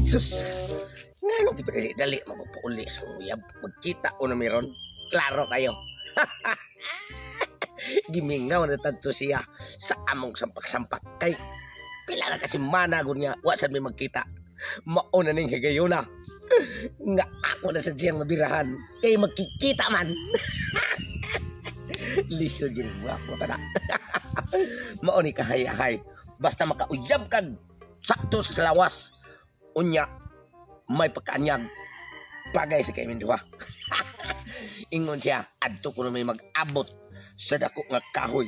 Sus, nga nung dali magpuuli sa uyab. Magkita ko na meron. Klaro kayo. Gimingaw na tanto siya sa among sampak-sampak. Kay pila na kasi managon niya. Wasan may magkita. Mauna ning higayon na. Nga ako na sa siyang mabirahan. Kay magkikita man. Lisod yun mo ako tada. Mauni kahay-hay. Basta makauyab kag sakto sa lawas. Unya, may pagkaanyag. Bagay sa kay Minduha. Ingon siya, adto ko na may mag-abot sa dako nga kahoy.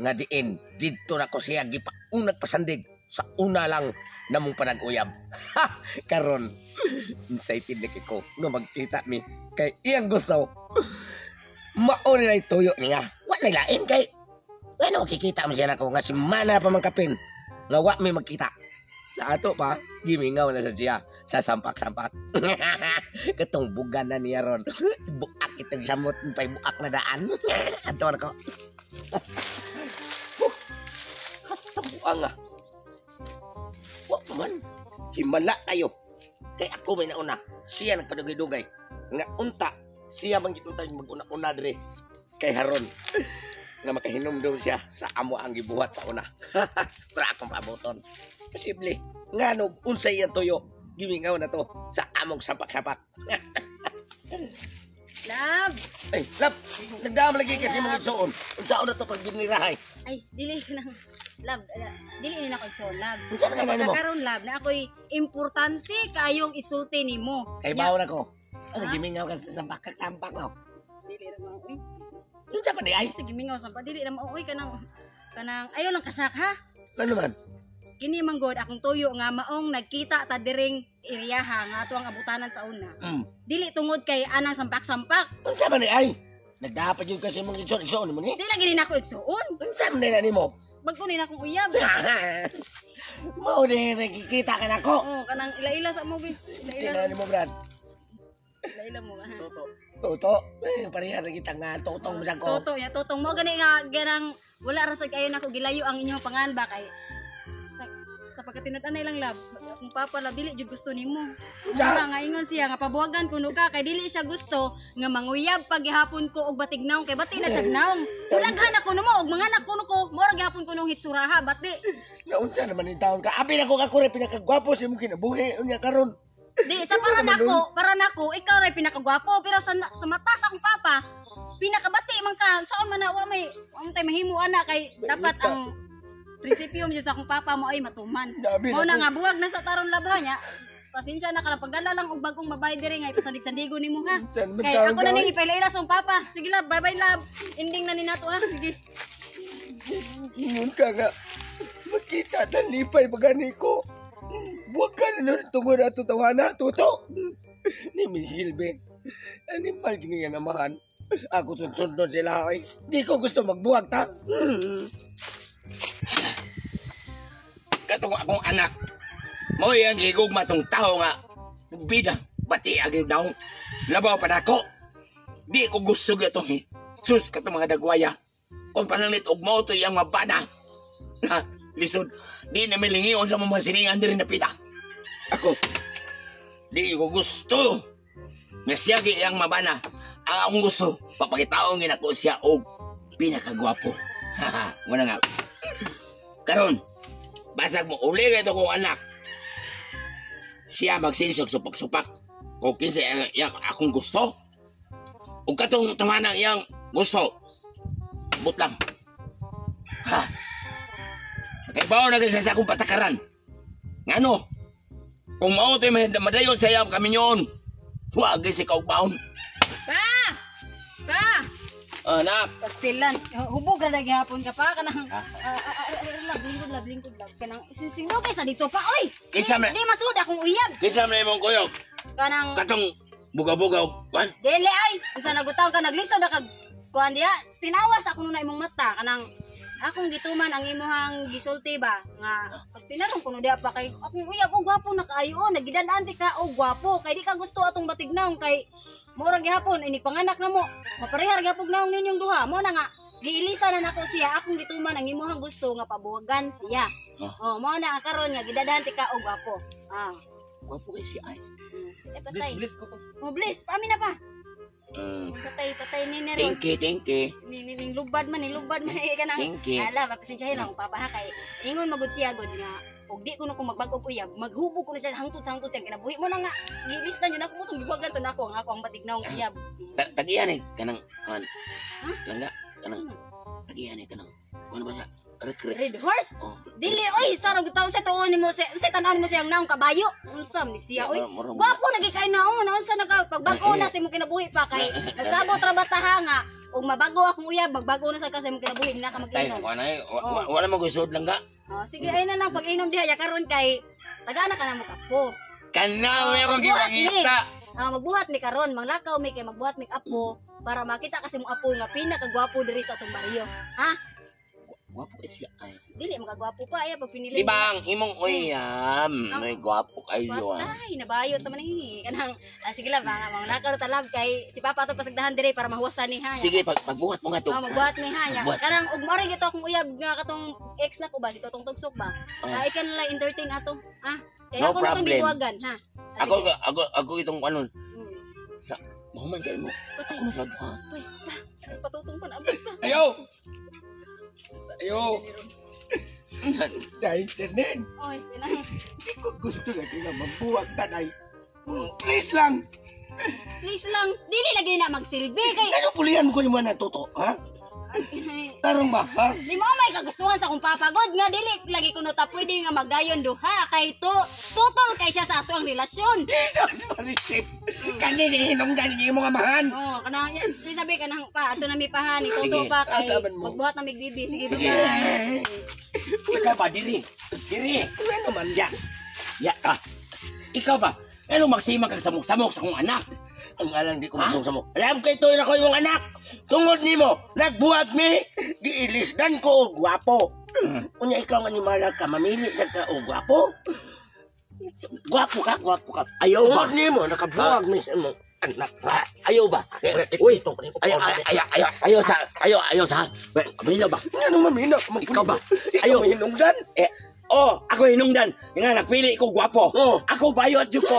Nga diin, dito na ko siya gipaunag pasandig. Sa una lang namong panag-uyab. Karon, excited na ko nga magkita mi. Kay iyang gusto. Mauni na ituyo niya. Wala lain kay. Ano kikita mo siya na ko nga si mana pa mangkapin. Nga wa may magkita. Sa ato pa, gimingaw na sa siya sa sampak-sampak. Katong bugan na niya ron. Buak itong samot, pa'y buak na daan. Ato na ko. Hasta buang ah. Wak man, himala kayo. Kay ako may nauna, siya nagpadugay-dugay. Nga unta, siya bang gituntay mag-una-una dire. Kay haron. Nga makahinom-dum siya sa amo ang gibuhat sa una. Para akong paaboton. Posible. Nga no, unsay yan tuyo. Gimingaw na to sa among sapak-sapak. Love! Ay, love! Nagdam lagi kasi mga igsoon. Unsaon na to pag binirahay. Ay, dili na. Love, dili na ako igsoon, love. Unsa man naman mo? Pagkakaroon, love, na ako'y importante kayong isulti ni mo. Kay bawon ako. Ano, gimingaw ka sa sampak mo? Dili na mauwi. Unsa man di ay? Sige, mingaw sampa. Dili na mauwi ka nang ayaw lang kasak, ha? Ano man? Kini manggod akong tuyo nga maong nagkita ta diring iriyaha nga ato ang abutanan sa una. Dili tungod kay anang sampak-sampak. Unsa man di ay? Nagdapat yun kasi mga igsoon mo ni? Dili lagi din ako igsoon. Unsa man na nimo? Bagkunin akong uyab. Mao di nakikita ka na ko. Oh, kanang ila-ila sa movie. Ila nimo, Brad. Ila mo ha. Toto. Pareha na kita nga totong sa ko. Toto ya, totong mo gani nga ganang wala ra sa kayo nako gilayo ang inyong panganba kay sa pagkatinud-anay lang lab. Kung papa lab dili jud gusto nimo. Unsa nga ingon siya nga pabuwagan kuno ka kay dili siya gusto nga manguyab pag gihapon ko og batignaw kay bati na siya gnaw. Daghan ako mo og mga anak kuno ko, mo ra gihapon ko nung hitsuraha bati. Naunsa naman ni taon ka? Abi na ko ka pinakagwapo sa imong kinabuhi unya karon. Di sa para nako, ikaw ray pinakagwapo pero sa mata sa akong papa, pinakabati man ka. Saan man na wa may tay mahimo ana kay dapat ang prinsipyo mo sa akong papa mo ay matuman. Mo na nga buwag na sa taron labha niya. Pasensya na ka lang pagdala lang og bagong babae dire nga ipasandig-sandigo nimo ha. Kay ako na ning ipaila-ila sa akong papa. Sige love, bye-bye love. Ending na ni nato ha. Sige. Ingon ka nga. Makita dan lipay bagani ko. Buwag ka na nun tungod ato tawana, tuto. Ni Misilbe. Animal kini nga amahan. Ako sundon sila ay. Di ko gusto magbuwag ta. Katong akong anak. Mo yang gigugma tong tao nga. Bida, bati agad daw. Labaw pa nako. Di ko gusto gatong sus katong mga dagwaya. Kung panalit og mo to yang mabana. Ha, lisod. Di na milingiyon sa mga siningan din na pita. Ako, di ko gusto. Nasyagi yang mabana. Ang akong gusto, papakitaon nga ako siya og pinakagwapo. Haha, wala nga. Karon, basag mo uli ka ito kong anak. Siya magsinsog supak-supak. Kung kinsa yang akong gusto. Kung katong tamanang yang gusto. But lang. Ha? Kaya bawa na kasi sa akong patakaran. Ngano? Kung mautoy madayon sa iyang kami yun. Huwag si kaugbaon. Pa! Pa! Anak! Pastilan. Hubog na naghihapon ka pa. Kanang... Lingkod. Kanang isinsino kaysa dito pa. Oy! Di masud akong uyab. Kisa mo na imong kuyog. Kanang... Katong buga-buga. Dili ay! Isa nagutaw ka naglisaw na kag... Kuhan diya, tinawas ako nung na imong mata. Kanang... Akong gituman ang imuhang gisulti ba nga pag tinanong kuno diya pa kay akong uyab og gwapo na kaayo nagidadaan ti ka og gwapo kay di ka gusto atong batignaw kay mura gihapon ini panganak na mo maparehar gyapon naong ninyong duha mo na nga giilisa na nako siya akong gituman ang imuhang gusto nga pabuwagan siya. Oh. Mao na ang karon nga gidadahan ti ka og gwapo. Gwapo kay si ay. Patay. Bliss ko to. Oh, bliss, pami na pa. Patay ni Neron. Thank you. Ning lubad man kanang. Thank you. Ala, papasensyahin lang papa ha kay ingon magud siya god nga og di ko na ko magbag-og uyab, maghubog ko na siya hangtod siya kinabuhi mo na nga. Gilista nyo na ko tong gibuwagan to nako ang ako ang batignaw uyab. Tagiyan eh kanang kan. Langga kanang tagiyan eh kanang. Kuno ba sa Red horse? Oh. Dili oy, sarog taw sa tuon nimo sa tanan mo siyang naong kabayo. Unsa ni siya oy? Gwapo lagi kay naon, unsa nagpagbag-o na sa imong kinabuhi pa kay nagsabot ra bataha nga ug mabago akong uyab, magbago na sa kasi imong kinabuhi na ka mag-inom. Wala mo gusod langga. Oh, sige ay na lang pag-inom diha ya karon kay tagana ka na mo kapo. Kana meron gipangita. Magbuhat mi karon, manglakaw mi kay magbuhat mi apo para makita kasi mong apo nga pinakagwapo diri sa atong baryo. Ha? Gwapo kay si ay. Dili magagwapo pa ay pag pinili. Di bang imong uyam, may gwapo kayo ah. Patay, nabayo ta man ni. Kanang sige lang mga lakaw talab kay si papa ato pasagdahan dire para mahuwasan ni ha. Sige pagbuhat mo nga to. Magbuhat mi ha. Kanang ug mari gito akong uyab nga katong ex na ko ba dito tong tugsok ba. Ikan lang entertain ato. Ha? Kaya No ako na itong problem. gibuwagan ha. Ako itong kanon. Sa mahuman kayo mo. Patay. Ako masad ha. Uy, patutong pa na abot pa. Ayo! Dahil tinin. Oy, tinang. Hindi ko gusto lagi na magbuwag tanay. Please lang. Please lang, dili lagi na magsilbi kay Ano pulihan mo ko yung mga natuto, ha? Tarong ba, ha? di mo may kagustuhan sa akong papagod nga dili lagi kuno ta pwede nga magdayon duha kay tutol kay siya sa ato ang relasyon. Jesus, marisip. Kanini, hinunggan niyo yung mga mahan. Oh, kanang di sabi kanang pa ato na mi pahan ituto pa kay asaban mo. magbuhat na migbibi sige Sige. bye. Ikaw ba, diri? Diri. Ano man yan? Ya ka. Ikaw ba? Ano magsima kang samok-samok sa kong anak? Ang alang di ko masong-samok. Alam kay toy na ko yung anak. Tungod nimo, nagbuhat mi, giilisdan ko og gwapo. Unya ikaw nga ni Mara ka mamili sa ka og gwapo. Gwapo ka. Ayaw ba? Tungod nimo nakabuhat mi sa imong anak. Ayaw ba? Uy, ayaw sa. Ayaw ba? Ano mamina? Ikaw ba? Ayaw Ayaw. hinungdan. Oh, ako hinungdan. Nga nagpili ko gwapo. Oh. Ako bayot jud ko.